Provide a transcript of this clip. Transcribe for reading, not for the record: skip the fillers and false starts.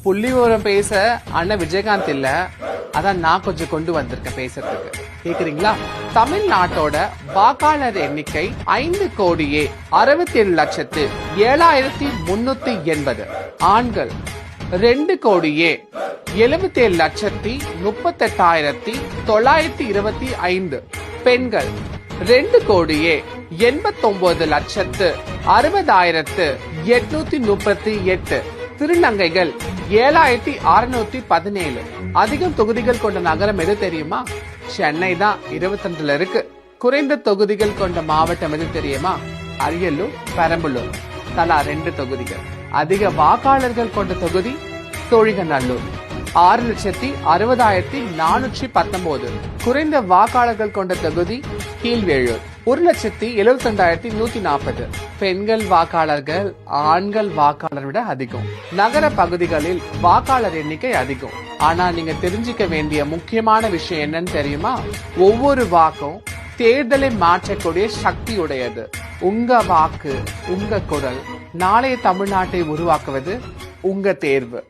புள்ளிவிவரம் பேச அண்ணன் விஜயகாந்த் இல்ல, அதான் நான் கொஞ்சம் கொண்டு வந்திருக்கேன் பேசுறதுக்கு. கேக்குறீங்களா? தமிழ்நாட்டோட வாக்காளர் எண்ணிக்கை 5,67,7380. ஆண்கள் 2,77,38,925. பெண்கள் 2,89,60,838. திருநங்கைகள் 7,617. அதிகம் தொகுதிகள் கொண்ட நகரம் எது தெரியுமா? சென்னை தான் 22ல இருக்கு. குறைந்த தொகுதிகள் கொண்ட மாவட்டம் எது தெரியுமா? அரியலூர், பெரம்பலூர், தலா 2 தொகுதிகள். அதிக வாக்காளர்கள் கொண்ட தொகுதி சோழிங்கநல்லூர், 6,60,419. குறைந்த வாக்காளர்கள் கொண்ட தொகுதி கீழ்வேளூர், 1,72,140. பெண்கள் வாக்காளர்கள் ஆண்கள் வாக்காளர் விட அதிகம். நகர பகுதிகளில் வாக்காளர் எண்ணிக்கை அதிகம். ஆனா நீங்க தெரிஞ்சுக்க வேண்டிய முக்கியமான விஷயம் என்னன்னு தெரியுமா? ஒவ்வொரு வாக்கும் தேர்தலை மாற்றக்கூடிய சக்தி உடையது. உங்க வாக்கு, உங்க குரல் நாளைய தமிழ்நாட்டை உருவாக்குவது உங்க தேர்வு.